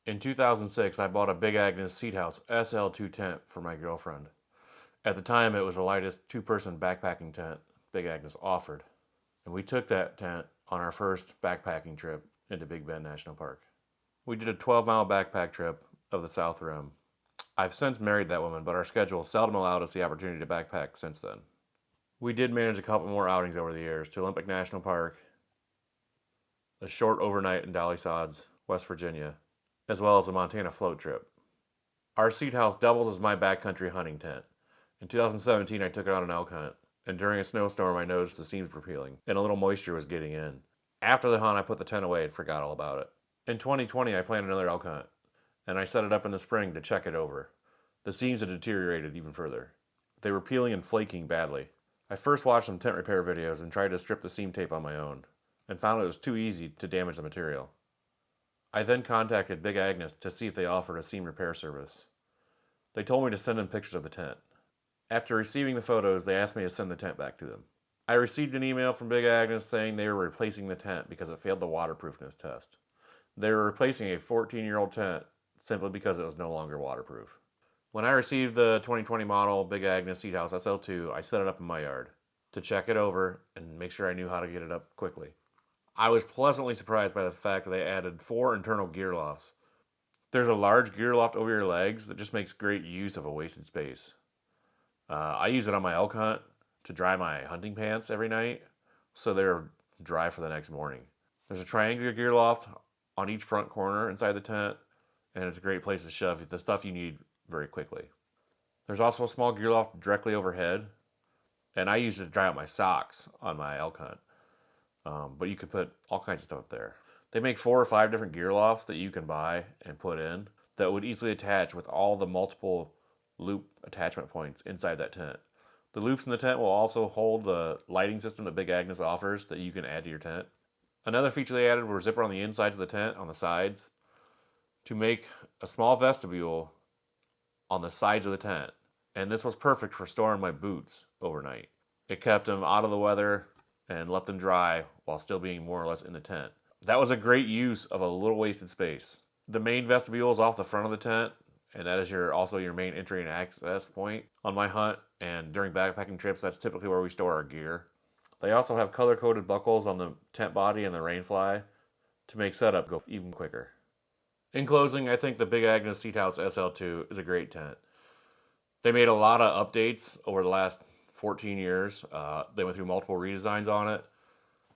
In 2006, I bought a Big Agnes Seat House SL2 tent for my girlfriend. At the time, it was the lightest two-person backpacking tent Big Agnes offered, and we took that tent on our first backpacking trip into Big Bend National Park. We did a 12-mile backpack trip of the South Rim. I've since married that woman, but our schedule seldom allowed us the opportunity to backpack since then. We did manage a couple more outings over the years to Olympic National Park, a short overnight in Dolly Sods, West Virginia, as well as a Montana float trip. Our seat house doubles as my backcountry hunting tent. In 2017, I took it on an elk hunt, and during a snowstorm, I noticed the seams were peeling, and a little moisture was getting in. After the hunt, I put the tent away and forgot all about it. In 2020, I planned another elk hunt, and I set it up in the spring to check it over. The seams had deteriorated even further. They were peeling and flaking badly. I first watched some tent repair videos and tried to strip the seam tape on my own, and found it was too easy to damage the material. I then contacted Big Agnes to see if they offered a seam repair service. They told me to send them pictures of the tent. After receiving the photos, they asked me to send the tent back to them. I received an email from Big Agnes saying they were replacing the tent because it failed the waterproofness test. They were replacing a 14-year-old tent simply because it was no longer waterproof. When I received the 2020 model Big Agnes Seat House SL2, I set it up in my yard to check it over and make sure I knew how to get it up quickly. I was pleasantly surprised by the fact that they added 4 internal gear lofts. There's a large gear loft over your legs that just makes great use of a wasted space. I use it on my elk hunt to dry my hunting pants every night so they're dry for the next morning. There's a triangular gear loft on each front corner inside the tent, and it's a great place to shove the stuff you need very quickly. There's also a small gear loft directly overhead, and I use it to dry out my socks on my elk hunt. But you could put all kinds of stuff up there. They make 4 or 5 different gear lofts that you can buy and put in that would easily attach with all the multiple loop attachment points inside that tent. The loops in the tent will also hold the lighting system that Big Agnes offers that you can add to your tent. Another feature they added were zipper on the insides of the tent on the sides to make a small vestibule on the sides of the tent. And this was perfect for storing my boots overnight. It kept them out of the weather and let them dry while still being more or less in the tent. That was a great use of a little wasted space. The main vestibule is off the front of the tent, and that is also your main entry and access point on my hunt. And during backpacking trips, that's typically where we store our gear. They also have color-coded buckles on the tent body and the rainfly to make setup go even quicker. In closing, I think the Big Agnes Seat House SL2 is a great tent. They made a lot of updates over the last 14 years. They went through multiple redesigns on it.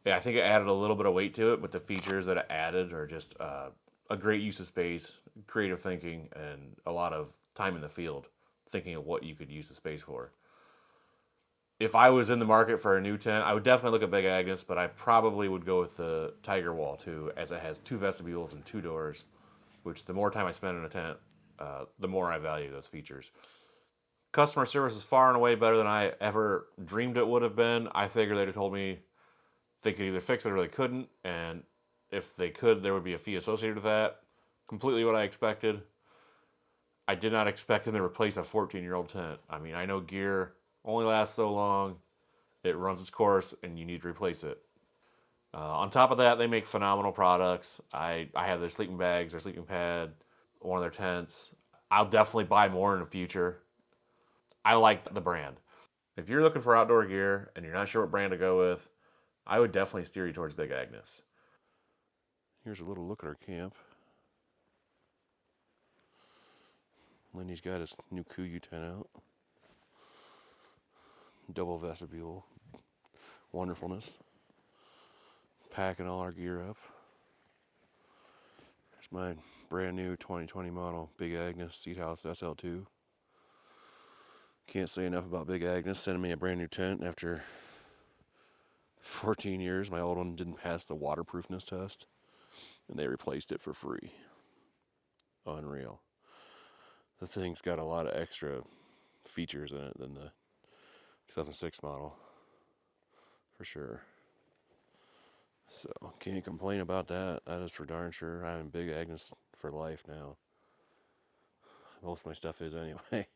Yeah, I think it added a little bit of weight to it, but the features that it added are just a great use of space, creative thinking, and a lot of time in the field thinking of what you could use the space for. If I was in the market for a new tent, I would definitely look at Big Agnes, but I probably would go with the Tiger Wall too, as it has 2 vestibules and 2 doors, which the more time I spend in a tent, the more I value those features. Customer service is far and away better than I ever dreamed it would have been. I figured they'd have told me they could either fix it or they couldn't, and if they could, there would be a fee associated with that. Completely what I expected. I did not expect them to replace a 14-year-old tent. I mean, I know gear only lasts so long, it runs its course, and you need to replace it. On top of that, they make phenomenal products. I have their sleeping bags, their sleeping pad, one of their tents. I'll definitely buy more in the future. I like the brand. If you're looking for outdoor gear and you're not sure what brand to go with, I would definitely steer you towards Big Agnes. Here's a little look at our camp. Lindy's got his new Kuiu tent out. Double vestibule. Wonderfulness. Packing all our gear up. Here's my brand new 2020 model Big Agnes Seat House SL2. Can't say enough about Big Agnes sending me a brand new tent after 14 years. My old one didn't pass the waterproofness test, and they replaced it for free. Unreal. The thing's got a lot of extra features in it than the 2006 model, for sure. So, can't complain about that. That is for darn sure. I'm Big Agnes for life now. Most of my stuff is anyway.